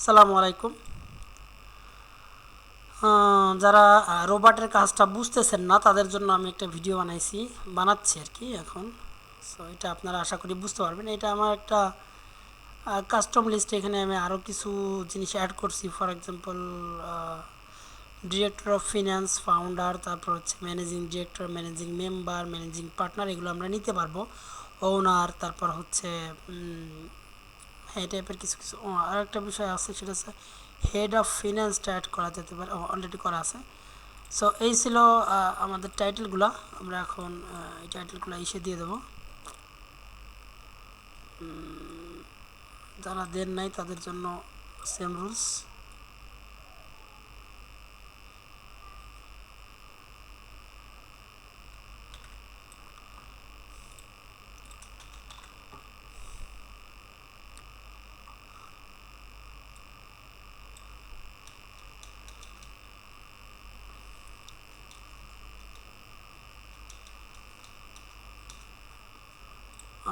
আসসালামু আলাইকুম। যারা রোবটের কাজটা বুঝতেছেন না তাদের জন্য আমি একটা ভিডিও বানাচ্ছি আর কি এখন। সো এটা আপনারা আশা করি বুঝতে পারবেন। এটা আমার একটা কাস্টম লিস্ট, এখানে আমি আরও কিছু জিনিস অ্যাড করছি। For example director of finance, founder, তারপর হচ্ছে managing director, managing member, managing partner, এগুলো আমরা নিতে পারবো। ওনার, তারপর হচ্ছে এই টাইপের কিছু কিছু আর একটা বিষয় আছে, সেটা হচ্ছে হেড অফ ফিন্যান্সটা অ্যাড করা যেতে পারে, অলরেডি করা আছে। সো এই ছিল আমাদের টাইটেলগুলো। আমরা এখন এই টাইটেলগুলো দিয়ে দেবো। যারা দেন নাই তাদের জন্য সেম রুলস।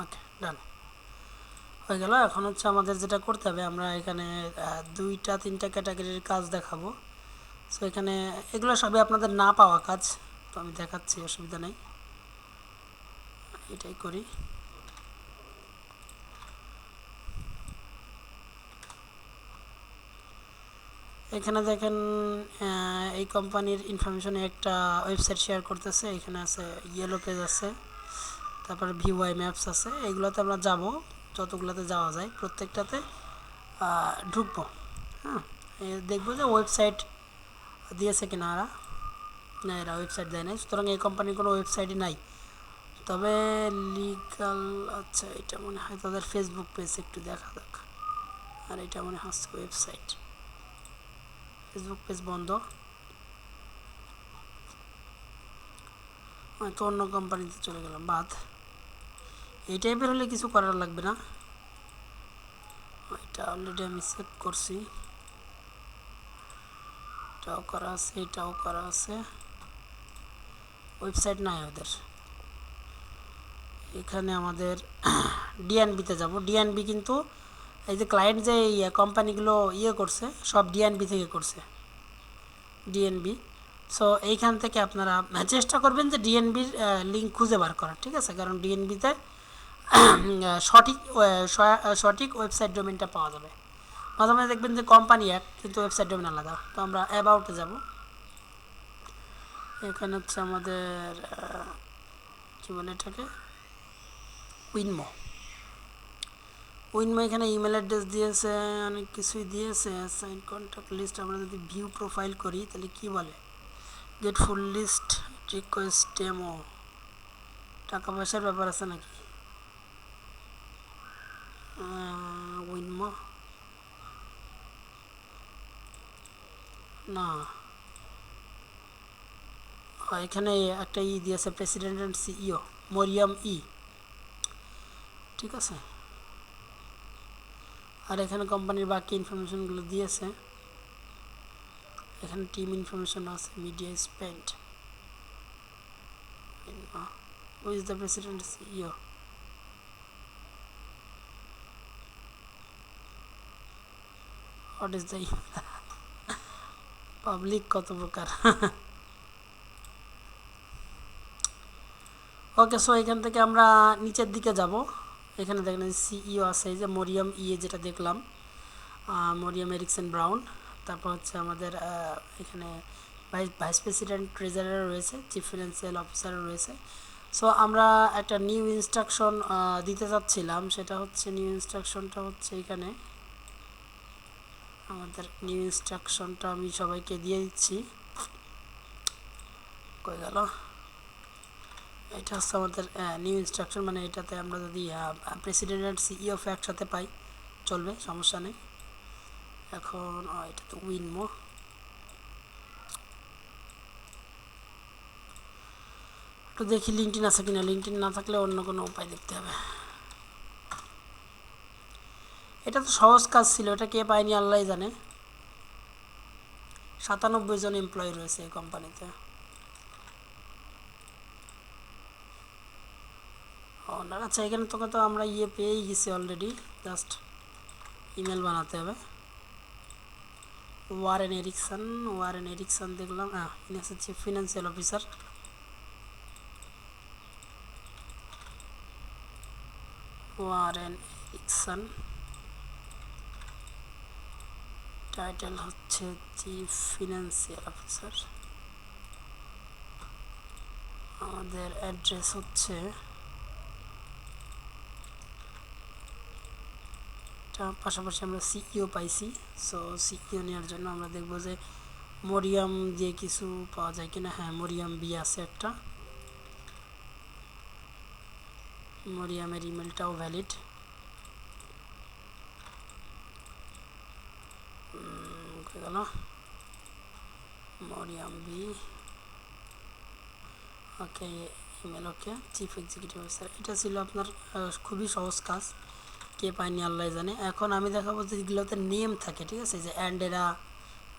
ওকে, ডান হয়ে গেল। এখন হচ্ছে আমাদের যেটা করতে হবে, আমরা এখানে দুইটা তিনটা ক্যাটাগরির কাজ দেখাবো। সো এখানে এগুলো সবই আপনাদের না পাওয়া কাজ, তো আমি দেখাচ্ছি, অসুবিধা নেই। এটাই করি। এখানে দেখেন এই কোম্পানির ইনফরমেশনে একটা ওয়েবসাইট শেয়ার করতেছে। এখানে আছে ইয়েলো পেজ আছে, তারপরে ভিওয়াই ম্যাপস আছে। এগুলোতে আমরা যাব, যতগুলোতে যাওয়া যায় প্রত্যেকটাতে ঢুকবো। হ্যাঁ, দেখবো যে ওয়েবসাইট দিয়েছে কিনা। না, এরা ওয়েবসাইট দেয় নাই, সুতরাং এই কোম্পানির কোনো ওয়েবসাইটই নাই। তবে লিগাল, আচ্ছা এটা মনে হয় তাদের ফেসবুক পেজ, একটু দেখা যাক। আর এটা মনে হচ্ছে ওয়েবসাইট। ফেসবুক পেজ বন্ধ, হয়তো অন্য কোম্পানিতে চলে গেলাম, বাদ। এই টাইপের হলে কিছু করার লাগবে না। এটা অলরেডি আমি চেক করছি, এটাও করা আছে, এটাও করা আছে। ওয়েবসাইট নাই ওদের। এখানে আমাদের ডিএনবিতে যাব। ডিএনবি কিন্তু এই যে ক্লায়েন্ট যে কোম্পানিগুলো করছে, সব ডিএনবি থেকে করছে, ডিএনবি। সো এইখান থেকে আপনারা চেষ্টা করবেন যে ডিএনবির লিঙ্ক খুঁজে বার করার, ঠিক আছে? কারণ ডিএনবিতে সঠিক সঠিক ওয়েবসাইট ডোমেনটা পাওয়া যাবে। মাঝে মাঝে দেখবেন যে কোম্পানি এক, কিন্তু ওয়েবসাইট ডোমেন আলাদা। তো আমরা অ্যাবাউটে যাব। এখানে হচ্ছে আমাদের কী বলে এটাকে, উইনমো। উইনমো এখানে ইমেল অ্যাড্রেস দিয়েছে, অনেক কিছুই দিয়েছে। সাইন কন্ট্যাক্ট লিস্ট, আমরা যদি ভিউ প্রোফাইল করি তাহলে কি বলে, get full list, request demo. টাকা পয়সার ব্যাপার আছে নাকি? উইনমো না, এখানে একটা দিয়েছে, প্রেসিডেন্ট অ্যান্ড সিইও মরিয়াম ঠিক আছে। আর এখানে কোম্পানির বাকি ইনফরমেশনগুলো দিয়েছে। এখানে টিম ইনফরমেশন আছে, media spend, who is the president CEO, what is the public, কত প্রকার। ওকে, সো এখান থেকে আমরা নিচের দিকে যাব। এখানে দেখেন সিইও আছে, এই যে মরিয়াম যেটা দেখলাম, মরিয়াম এরিকসন ব্রাউন। তারপর হচ্ছে আমাদের এখানে ভাইস প্রেসিডেন্ট ট্রেজারার রয়েছে, চিফ ফিনান্সিয়াল অফিসারও রয়েছে। সো আমরা একটা নিউ ইনস্ট্রাকশন দিতে চাচ্ছিলাম, সেটা হচ্ছে নিউ ইনস্ট্রাকশনটা হচ্ছে এখানে। আমাদের নিউ ইনস্ট্রাকশনটা আমি সবাইকে দিয়ে দিচ্ছি। কই গেল? এটা হচ্ছে আমাদের নিউ ইনস্ট্রাকশন, মানে এটাতে আমরা যদি প্রেসিডেন্ট আর সিইও একসাথে পাই চলবে, সমস্যা নেই। এখন এটা তো উইনমো, একটু দেখি লিঙ্কডিন আছে কিনা। লিঙ্কডিন না থাকলে অন্য কোনো উপায় দেখতে হবে। এটা তো সহজ কাজ ছিল, এটা কে পায়নি আল্লাহ জানে। 97 জন এমপ্লয়ি রয়েছে এই কোম্পানিতে। আচ্ছা, এখানে তোকে তো আমরা পেয়েই গেছি অলরেডি, জাস্ট ইমেল বানাতে হবে। ওয়ারেন এরিকসন দেখলাম, ইনি হচ্ছে chief financial officer. Warren Ericsson, title হচ্ছে চিফ ফিনান্সিয়াল অফিসার। আমাদের অ্যাড্রেস হচ্ছে পাশাপাশি আমরা সিইও পাইছি। সো সিইও নেওয়ার জন্য আমরা দেখব যে মরিয়াম দিয়ে কিছু পাওয়া যায় কিনা। হ্যাঁ, মরিয়াম বি আছে একটা, মরিয়ামের ইমেলটাও ভ্যালিড। গেল মরিয়াম বি, ওকে ইমেল, ওকে চিফ এক্সিকিউটিভ অফিসার। এটা ছিল আপনার খুবই সহজ কাজ, কে পায়নি আল্লাহ জানে। এখন আমি দেখাবো যে যেগুলোতে নেম থাকে, ঠিক আছে, যে অ্যান্ডেরা,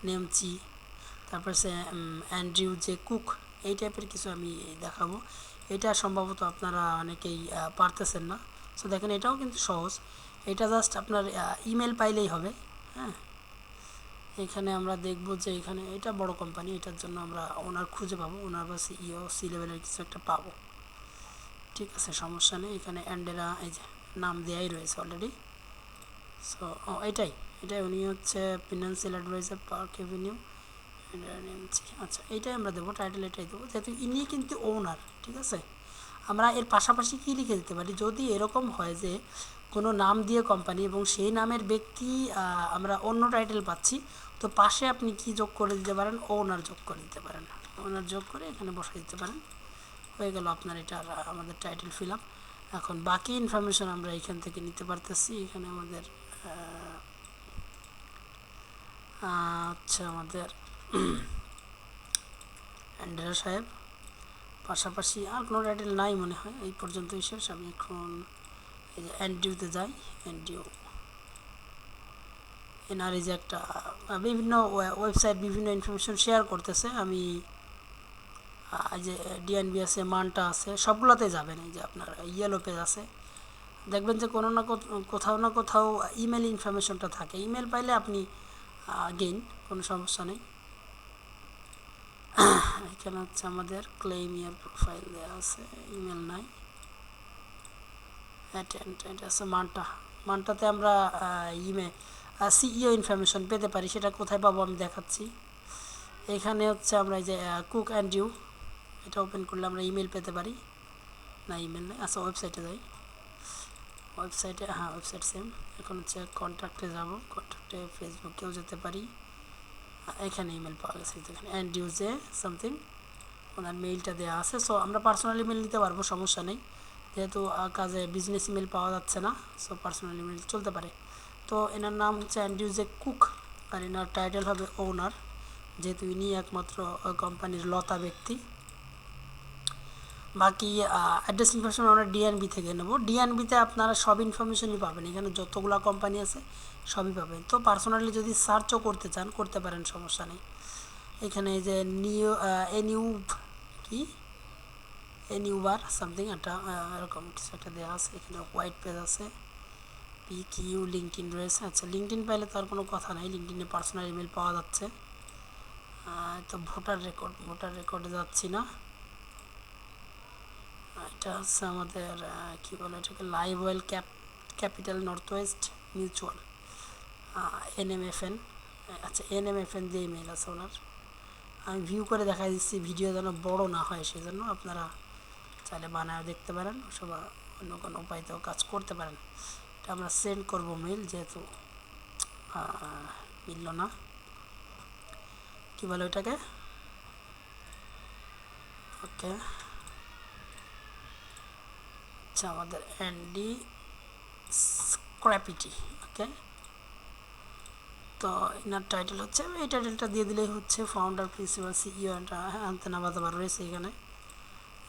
নেমচি, তারপর সে অ্যান্ড্রিউ যে কুক, এই টাইপের কিছু আমি দেখাবো। এটা সম্ভবত আপনারা অনেকেই পারতেছেন না। সো দেখেন এটাও কিন্তু সহজ, এটা জাস্ট আপনার ইমেল পাইলেই হবে। হ্যাঁ, এখানে আমরা দেখব যে এখানে এটা বড় কোম্পানি, এটার জন্য আমরা ওনার খুঁজে পাবো, ওনার বা সিইও সি লেভেলের কিছু একটা পাবো। ঠিক আছে, সমস্যা নেই। এখানে অ্যান্ডেরা এই যে নাম দেওয়াই রয়েছে অলরেডি। সো এটাই উনি হচ্ছে ফিনান্সিয়াল অ্যাডভাইজার পার্ক এভিনিউ। আচ্ছা, এইটাই আমরা দেবো, টাইটেল এটাই দেবো, যেহেতু ইনি কিন্তু ওনার। ঠিক আছে, আমরা এর পাশাপাশি কী লিখে দিতে পারি, যদি এরকম হয় যে কোনো নাম দিয়ে কোম্পানি এবং সেই নামের ব্যক্তি আমরা অন্য টাইটেল পাচ্ছি, তো পাশে আপনি কি যোগ করে দিতে পারেন, ওনার যোগ করে দিতে পারেন। ওনার যোগ করে এখানে বসে দিতে পারেন, হয়ে গেল আপনার এটার আমাদের টাইটেল ফিল আপ। এখন বাকি ইনফরমেশন আমরা এখান থেকে নিতে পারতেছি। এখানে আমাদের আচ্ছা, আমাদের অ্যান্ড্রেয়া সাহেব, পাশাপাশি আর কোনো টাইটেল নাই মনে হয়, এই পর্যন্তই শেষ। আমি এখন এই যে অ্যান্ড্রিউতে যাই। অ্যান্ড্রিউ এনার এই যে একটা বিভিন্ন ওয়েবসাইট বিভিন্ন ইনফরমেশন শেয়ার করতেছে। আমি এই যে ডিএনবি আছে, মানটা আছে, সবগুলোতে যাবেন। এই যে আপনার ইয়েলো পেজ আছে, দেখবেন যে কোনো না কোথাও না কোথাও ইমেল ইনফরমেশনটা থাকে। ইমেল পাইলে আপনি গেইন, কোনো সমস্যা নেই। এখানে হচ্ছে আমাদের ক্লেম ইয়ার প্রোফাইল দেওয়া আছে, ইমেল নাই। এটা আছে মানটাতে আমরা সিইও ইনফরমেশন পেতে পারি। সেটা কোথায় পাবো আমি দেখাচ্ছি। এখানে হচ্ছে আমরা এই যে কুক অ্যান্ড ইউ, এটা ওপেন করলে আমরা ইমেল পেতে পারি। না, ইমেল নেই। আচ্ছা, ওয়েবসাইটে যাই। ওয়েবসাইটে, হ্যাঁ ওয়েবসাইট সেম। এখন হচ্ছে কন্ট্যাক্টে যাব, কন্ট্যাক্টে ফেসবুকেও যেতে পারি। এখানে ইমেল পাওয়া গেছে, এখানে অ্যান্ড ইউজে সামথিং, ওনার মেইলটা দেওয়া আছে। সো আমরা পার্সোনাল ইমেল নিতে পারবো, সমস্যা নেই, যেহেতু কাজে বিজনেস ইমেল পাওয়া যাচ্ছে না। সো পার্সোনাল ইমেল চলতে পারে। তো এনার নাম হচ্ছে অ্যান্ড্রিউজে কুক, আর এনার টাইটেল হবে ওনার, যেহেতু ইনি একমাত্র কোম্পানির লতা ব্যক্তি। বাকি অ্যাড্রেস ইনফরমেশন আমরা ডিএনবি থেকে নেব। ডিএনবিতে আপনারা সব ইনফরমেশনই পাবেন, এখানে যতগুলো কোম্পানি আছে সবই পাবেন। তো পার্সোনালি যদি সার্চও করতে চান করতে পারেন, সমস্যা নেই। এখানে এই যে এনিউবার সামথিং একটা এরকম কিছু একটা দেওয়া আছে। এখানে হোয়াইট পেজ আছে, পিকিউ, লিঙ্কডিন রয়েছে। আচ্ছা, লিঙ্কডিন পাইলে তো আর কোনো কথা নাই, লিঙ্কডিনে পার্সোনাল ইমেল পাওয়া যাচ্ছে। তো ভোটার রেকর্ডে যাচ্ছি না। এটা হচ্ছে আমাদের কী বলে এটাকে, live well capital north West mutual, NMFN। আচ্ছা, NMFN দিয়ে ইমেল আছে ওনার। আমি ভিউ করে দেখাই দিচ্ছি, ভিডিও যেন বড় না হয়, সেজন্য আপনারা চাইলে বানায় দেখতে পারেন, অথবা অন্য কোনো উপায়তেও কাজ করতে পারেন। এটা আমরা সেন্ড করব মেল, যেহেতু মিলল না, কী বলে ওইটাকে, ওকে। আচ্ছা, আমাদের অ্যান্ডি স্ক্র্যাপিটি, ওকে। তো এনার টাইটেল হচ্ছে, এই টাইটেলটা দিয়ে দিলেই হচ্ছে, ফাউন্ডার, প্রিন্সিপাল, সিইও, আনতে নামাতে রয়েছে এখানে।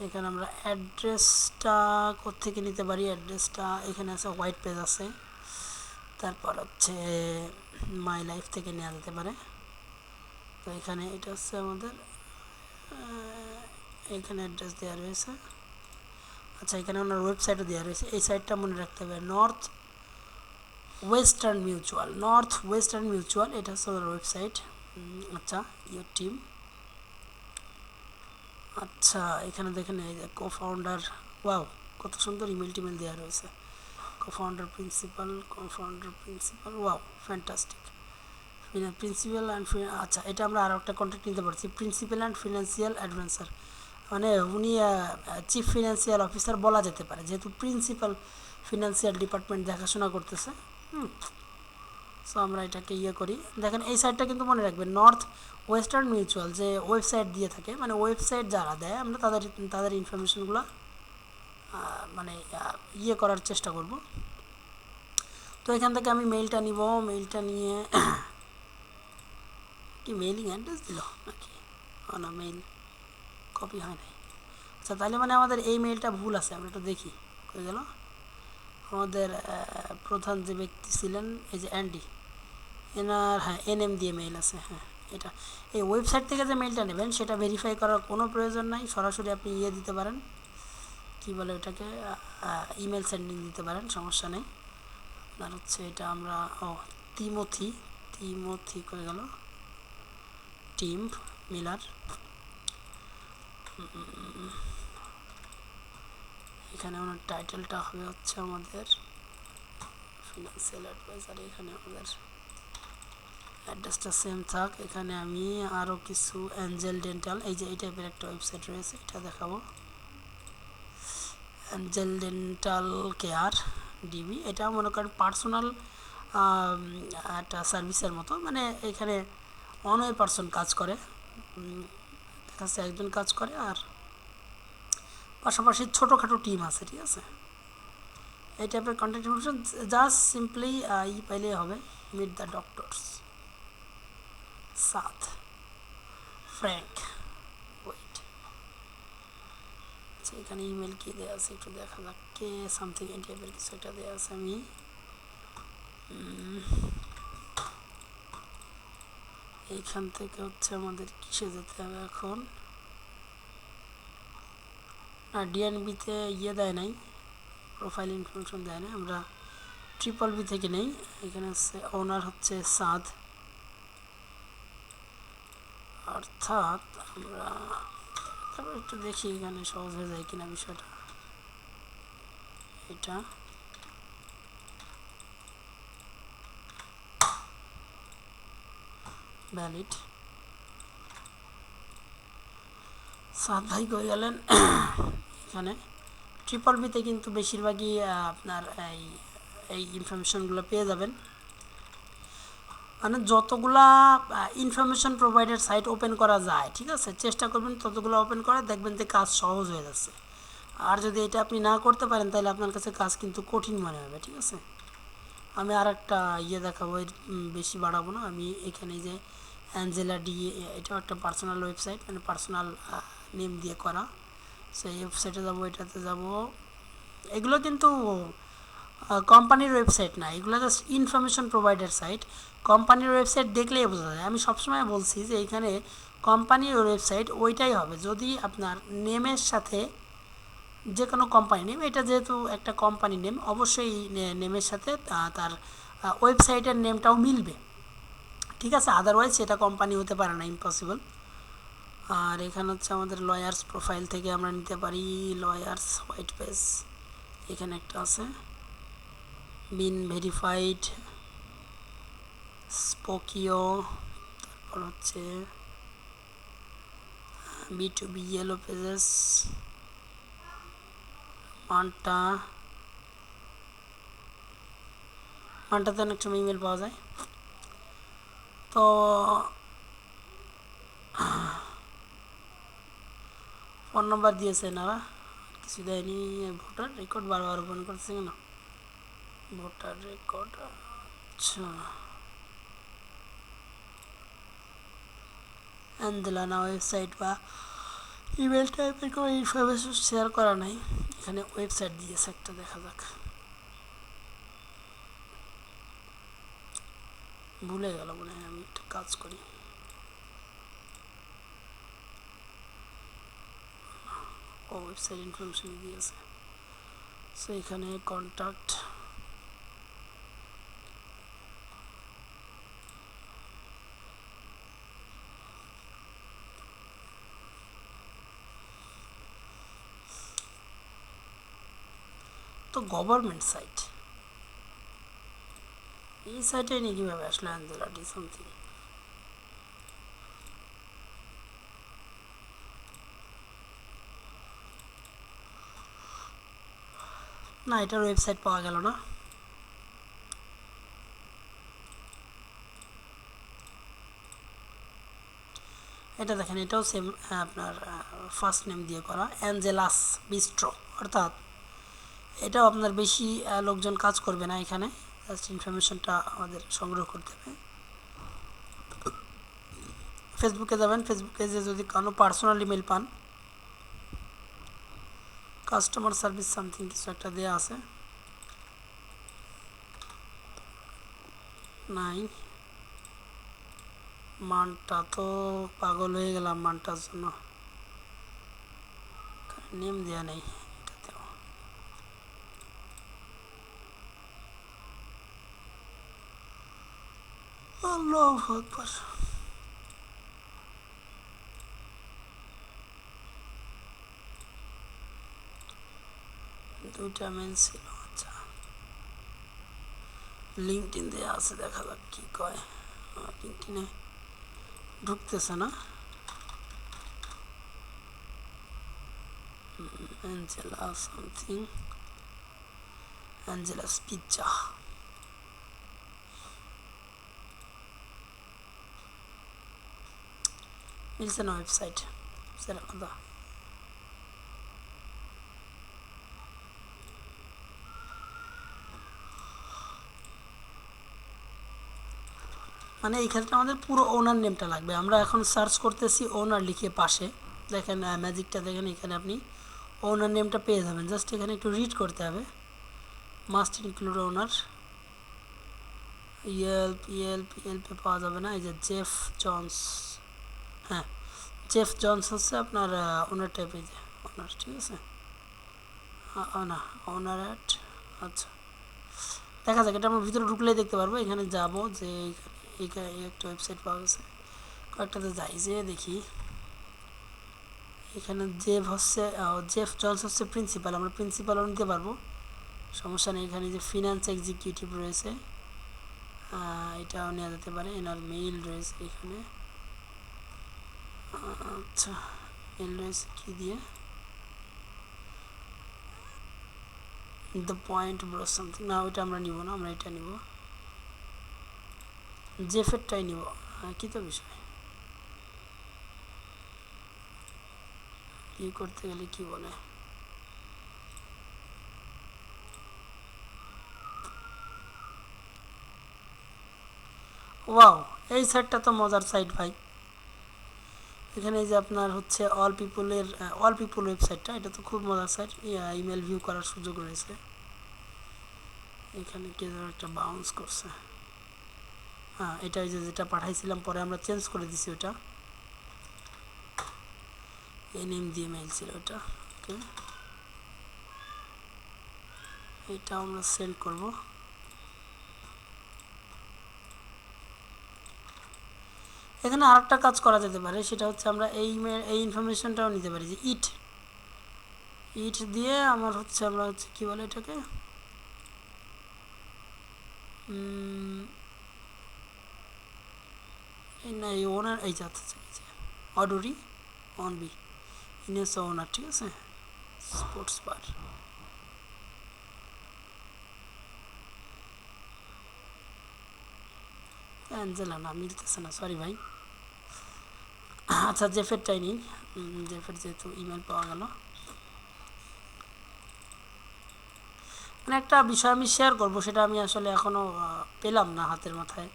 এখানে আমরা অ্যাড্রেসটা কোত্থেকে নিতে পারি, অ্যাড্রেসটা এখানে আছে, হোয়াইট পেজ আছে। তারপর হচ্ছে মাই লাইফ থেকে নেওয়া যেতে পারে। তো এখানে এটা হচ্ছে আমাদের, এখানে অ্যাড্রেস দেওয়া রয়েছে। আচ্ছা, এখানে ওনার ওয়েবসাইটও দেওয়া রয়েছে, এই সাইটটা মনে রাখতে হবে, নর্থ ওয়েস্টার্ন মিউচুয়াল, এটা হচ্ছে ওনার ওয়েবসাইট। আচ্ছা ইয়োর টিম। আচ্ছা এখানে দেখেন এই যে কো ফাউন্ডার, ওয়াও কত সুন্দর ইমেল টিমেল দেওয়া রয়েছে। কো founder principal, wow fantastic. Principal and, আচ্ছা এটা আমরা আরও একটা কন্ট্যাক্ট নিতে পারছি, প্রিন্সিপাল অ্যান্ড ফিনান্সিয়াল অ্যাডভাইসার, মানে উনি চিফ ফিনান্সিয়াল অফিসার বলা যেতে পারে, যেহেতু প্রিন্সিপাল ফিনান্সিয়াল ডিপার্টমেন্ট দেখাশোনা করতেছে। সো আমরা এটাকে করি। দেখেন এই সাইটটা কিন্তু মনে রাখবেন, নর্থ ওয়েস্টার্ন মিউচুয়াল যে ওয়েবসাইট দিয়ে থাকে, মানে ওয়েবসাইট যারা দেয় আমরা তাদের ইনফরমেশনগুলো মানে করার চেষ্টা করব। তো এখান থেকে আমি মেইলটা নিব, মেইলটা নিয়ে কি মেইলিং অ্যাড্রেস দিল নাকি, না মেইল কপি হয় নাই। আচ্ছা তাহলে মানে আমাদের এই মেইলটা ভুল আছে, আমরা একটু দেখি কই গেল। আমাদের প্রধান যে ব্যক্তি ছিলেন এই যে অ্যান্ডি, এনার হ্যাঁ এনএম দিয়ে মেইল আছে, হ্যাঁ এটা। এই ওয়েবসাইট থেকে যে মেইলটা নেবেন সেটা ভেরিফাই করার কোনো প্রয়োজন নাই, সরাসরি আপনি দিতে পারেন, কি বলে ওটাকে, ইমেল সেন্ডিং দিতে পারেন, সমস্যা নেই। আপনার হচ্ছে এটা আমরা তিমথি, তিমথি করে গেল, টিম মিলার। এখানে ওনার টাইটেলটা হবে হচ্ছে আমাদের ফিনান্সিয়াল অ্যাডভাইজার, এখানে আমাদের অ্যাড্রেসটা সেম থাক। এখানে আমি আরও কিছু অ্যাঞ্জেল ডেন্টাল, এই যে এই টাইপের একটা ওয়েবসাইট রয়েছে, এটা দেখাবো, অ্যাঞ্জেল ডেন্টাল কেয়ার ডিবি। এটা মনে করেন পার্সোনাল একটা সার্ভিসের মতো, মানে এখানে অনয় পার্সন কাজ করে, কাছে একজন কাজ করে, আর পাশাপাশি ছোটোখাটো টিম আছে, ঠিক আছে। এই টাইপের কন্ট্যাক্ট ইনফরমেশন জাস্ট সিম্পলি পাইলেই হবে। মিট দ্য ডক্টরস সাথ ফ্র্যাঙ্ক, ওয়েট, আচ্ছা এখানে ইমেল কি দেওয়া আছে একটু দেখা যাক, কে সামথিং এই টাইপের কিছু একটা দেওয়া আছে। আমি এইখান থেকে হচ্ছে আমাদের কিসে যেতে হবে এখন, না ডিএনবিতে দেয় নাই, প্রোফাইল ইনফরমেশন দেয় না, আমরা বি থেকে নেই। এখানে হচ্ছে ওনার হচ্ছে সাদ, অর্থাৎ আমরা তারপর একটু দেখি এখানে সহজ হয়ে যায় কিনা বিষয়টা। এটা ভ্যালিড, সাদ ভাই কই গেলেন। এখানে বিতে কিন্তু বেশিরভাগই আপনার এই ইনফরমেশনগুলো পেয়ে যাবেন, মানে যতগুলা ইনফরমেশন প্রোভাইডার সাইট ওপেন করা যায়, ঠিক আছে, চেষ্টা করবেন ততগুলো ওপেন করা, দেখবেন যে কাজ সহজ হয়ে যাচ্ছে। আর যদি এটা আপনি না করতে পারেন তাহলে আপনার কাছে কাজ কিন্তু কঠিন মনে হবে, ঠিক আছে। আমি আর একটা দেখাবো, বেশি বাড়াবো না। আমি এখানে যে অ্যাঞ্জেলা ডি, এটাও একটা পার্সোনাল ওয়েবসাইট, মানে পার্সোনাল নেম দিয়ে করা। সেই ওয়েবসাইটে যাবো, এটাতে যাব। এগুলো কিন্তু কোম্পানির ওয়েবসাইট না, এগুলো জাস্ট ইনফরমেশন প্রোভাইডার সাইট। কোম্পানির ওয়েবসাইট দেখলেই বোঝা যায়। আমি সবসময় বলছি যে এখানে কোম্পানির ওয়েবসাইট ওইটাই হবে যদি আপনার নেমের সাথে, যে কোনো কোম্পানি নেম, এটা যেহেতু একটা কোম্পানি নেম, অবশ্যই নেমের সাথে তার ওয়েবসাইটের নেমটাও মিলবে, ঠিক আছে, আদারওয়াইজ সেটা কোম্পানি হতে পারে না, ইম্পসিবল। আর এখানে হচ্ছে আমাদের লয়ার্স প্রোফাইল থেকে আমরা নিতে পারি, লয়ার্স হোয়াইট পেজ, এখানে একটা আছে, বিন ভেরিফাইড, স্পোকিও, তারপর হচ্ছে B2B ইয়েলো পেজেস, মান্টাতে অনেক সময় ইমেল পাওয়া যায়। তো ফোন নাম্বার দিয়েছে এনারা, কিছু দেয়নি। ভোটার রেকর্ড বারবার ওপেন করছে কেন, ভোটার রেকর্ড, আচ্ছা আন্দোলনা ওয়েবসাইট বা ইমেল টাইপের কোনো ইনফরমেশন শেয়ার করা নাই। এখানে ওয়েবসাইট দিয়েছে একটা, দেখা যাক, ভুলে গেল মনে হয়, আমি একটা কাজ করি, ও ওয়েবসাইট ইনফরমেশন দিয়েছে। সো এখানে কন্ট্যাক্ট, তো গভর্নমেন্ট সাইট, এই সাইটে নিয়ে কীভাবে আসলে অ্যাঞ্জেলা ডি সামথিং? না, এটার ওয়েবসাইট পাওয়া গেল না। এটা দেখেন, এটাও সেম আপনার ফার্স্ট নেম দিয়ে করা, অ্যাঞ্জেলাস বিস্ট্রো, অর্থাৎ এটাও আপনার বেশি লোকজন কাজ করবে না, এখানে জাস্ট ইনফরমেশনটা আমাদের সংগ্রহ করতে হবে। ফেসবুকে যাবেন, ফেসবুকে যে যদি কোনো পার্সোনাল ইমেল পান, কাস্টমার সার্ভিস সামথিং কিছু একটা দেওয়া আছে, নাই মানটা তো পাগল হয়ে গেলাম মানটার জন্য, নেম দেওয়া নেই এটাতেও। আল্লাহু আকবার। দুইটা মেল ছিল, আচ্ছা লিঙ্কডইন দেওয়া আছে, দেখা যাক কি কয়। লিঙ্কডইনে ঢুকতেছে না। অ্যাঞ্জেলা সামথিং, অ্যাঞ্জেলাস পিজ্জা, মিলছে না ওয়েবসাইট, সেটা আলাদা। মানে এই ক্ষেত্রে আমাদের পুরো ওনার নেমটা লাগবে। আমরা এখন সার্চ করতেছি ওনার লিখে পাশে দেখেন ম্যাজিকটা দেখেন, এখানে আপনি ওনার নেমটা পেয়ে যাবেন। জাস্ট এখানে একটু রিড করতে হবে, মাস্ট ইনক্লুড ওনার। ইয়েলপে পাওয়া যাবে না। এই যে জেফ জনস, হ্যাঁ জেফ জনস হচ্ছে আপনার ওনার টাইপের, যে ওনার, ঠিক আছে না ওনার অ্যাট, আচ্ছা দেখা যাক, এটা আমরা ভিতরে ঢুকলেই দেখতে পারবো। এখানে যাব যে এখানে একটা ওয়েবসাইট পাওয়া গেছে, কয়েকটাতে যাই যে দেখি। এখানে জেফ হচ্ছে জেফ জনস হচ্ছে প্রিন্সিপাল, আমরা প্রিন্সিপালও নিতে পারবো, সমস্যা নেই। এখানে যে ফিনান্স এক্সিকিউটিভ রয়েছে, এটাও নেওয়া যেতে পারে। এনার মেইল রয়েছে এখানে, আচ্ছা মেইল রয়েছে কী দিয়ে, দ্য পয়েন্ট ব্রো সামথিং, না ওইটা আমরা নিব না, আমরা এটা নিব, জেফেরটাই নিব। কী তো বিষয়, কি করতে গেলে কি বলে, ওয়াও এই সাইটটা তো মজার সাইট ভাই। এখানে যে আপনার হচ্ছে অল পিপল ওয়েবসাইটটা, এটা তো খুব মজার সাইট, ইমেল ভিউ করার সুযোগ রয়েছে। এখানে কে যেন একটা বাউন্স করছে, হ্যাঁ এটা যে যেটা পাঠাইছিলাম পরে আমরা চেঞ্জ করে দিছি, ওটা এই নেম দিয়ে মেইল ছিল ওটা, ওকে এটা আমরা সেন্ড করব। এখানে আরেকটা কাজ করা যেতে পারে, সেটা হচ্ছে আমরা এই ইনফরমেশনটাও নিতে পারি, যে ইট দিয়ে আমার হচ্ছে আমরা হচ্ছে কী বলে এটাকে, না এই ওনার এই যে আচ্ছা অডুরি অনবি ইনেস ওনার, ঠিক আছে স্পোর্টস বার, অ্যাঞ্জেলা না মিলতেছে না, সরি ভাই। আচ্ছা জেফেরটাই নিই, জেফের যেহেতু ইমেল পাওয়া গেল। মানে একটা বিষয় আমি শেয়ার করব, সেটা আমি আসলে এখনও পেলাম না হাতের মাথায়,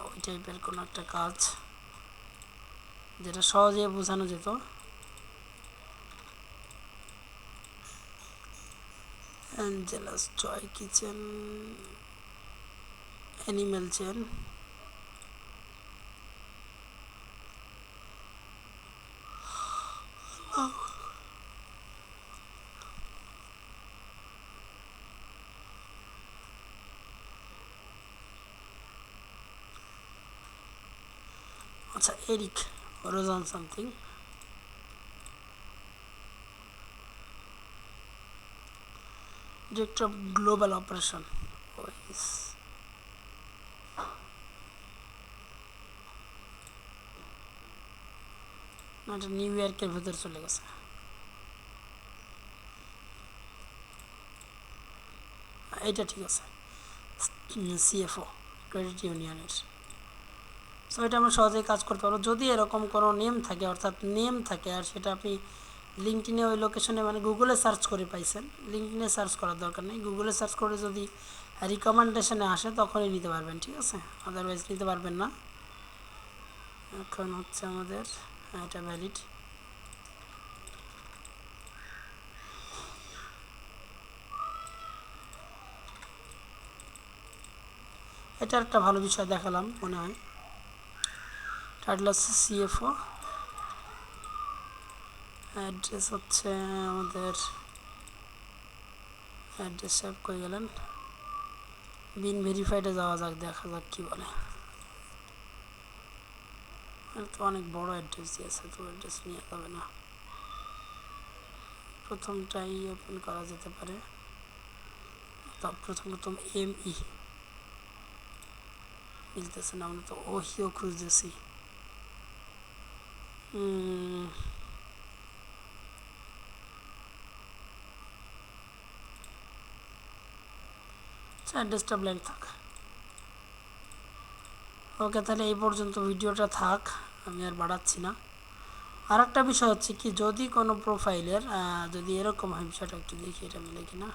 ওই টাইপের কোনো একটা কাজ যেটা সহজে বোঝানো যেত। অ্যাঞ্জেলাস জয় কিচেন অ্যানিমেল চেন, আচ্ছা Eric Rosan something, director of global operation এটা নিউ ইয়র্কের ভেতর চলে গেছে। এইটা ঠিক আছে, সিএফও ক্রেডিট ইউনিয়নের। সো এটা আমরা সহজেই কাজ করতে পারবো যদি এরকম কোনো নেম থাকে, অর্থাৎ নেম থাকে আর সেটা আপনি লিঙ্কডইনে ওই লোকেশনে মানে গুগলে সার্চ করে পাইছেন। লিঙ্কডইনে সার্চ করার দরকার নেই, গুগলে সার্চ করে যদি রিকমেন্ডেশনে আসে তখনই নিতে পারবেন, ঠিক আছে, আদারওয়াইজ নিতে পারবেন না। এখন হচ্ছে আমাদের এটা ভ্যালিড। এটা একটা ভালো বিষয় দেখালাম মনে হয়। টাইটেল হচ্ছে সিএফও, অ্যাড্রেস হচ্ছে আমাদের অ্যাড্রেস সেভ করে গেলেন। বিন ভেরিফাইডে যাওয়া যাক, দেখা যাক কী বলে। তো অনেক বড় অ্যাড্রেস দিয়েছে, তো অ্যাড্রেস নিয়ে যাবে না, প্রথমটাই ওপেন করা যেতে পারে। তো প্রথম এমই মিলতেছে না, আমরা তো ওহিও খুঁজতেছি। অ্যাড্রেসটা ব্ল্যাঙ্ক থাক। ওকে, তাহলে এই পর্যন্ত ভিডিওটা থাক, আমি আর বাড়াচ্ছি না। আর একটা বিষয় হচ্ছে কি, যদি কোনো প্রোফাইলের যদি এরকম হয়, বিষয়টা একটু দেখি এটা মিলে কিনা।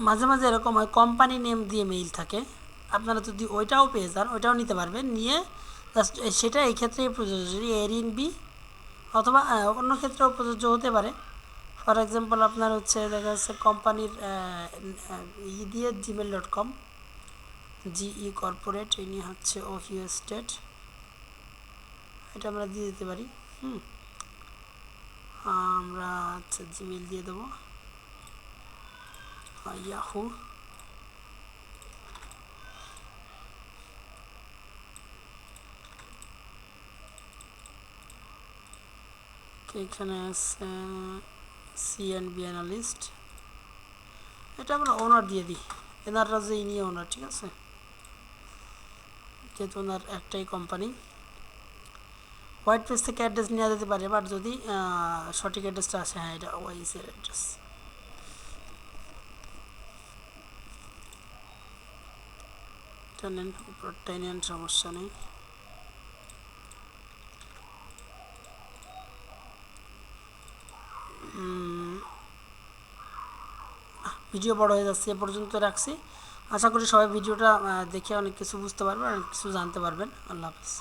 মাঝে মাঝে এরকম হয় কোম্পানি নেম দিয়ে মেইল থাকে, আপনারা যদি ওইটাও পেয়ে যান ওইটাও নিতে পারবেন, নিয়ে জাস্ট সেটা এই ক্ষেত্রেই প্রযোজ্য, যদি এরিন বি অথবা অন্য ক্ষেত্রেও প্রযোজ্য হতে পারে। ফর এক্সাম্পল আপনার হচ্ছে দেখা যাচ্ছে কোম্পানির দিয়ে gmail.com জিই কর্পোরেট, ইনি হচ্ছে ওহিও স্টেট, এটা আমরা দিয়ে দিতে পারি। আমরা হচ্ছে জিমেল দিয়ে দেবো, ইয়াহু। এখানে আছে সিএনবি অ্যানালিস্ট, এটা আমরা ওনার দিয়ে দিই, এনাররা যে ইনি ওনার, ঠিক আছে, যেহেতু ওনার একটাই কোম্পানি। হোয়াইট পেজ থেকে অ্যাড্রেস নেওয়া যেতে পারে, বাট যদি সঠিক অ্যাড্রেসটা আসে, হ্যাঁ এটা ওয়াইসের অ্যাড্রেস। এটা নেন, উপরটাই নেন, সমস্যা নেই। ভিডিও বড় হয়ে যাচ্ছে, এ পর্যন্ত রাখছি। আশা করি সবাই ভিডিওটা দেখে অনেক কিছু বুঝতে পারবেন, অনেক কিছু জানতে পারবেন। আল্লাহ হাফেজ।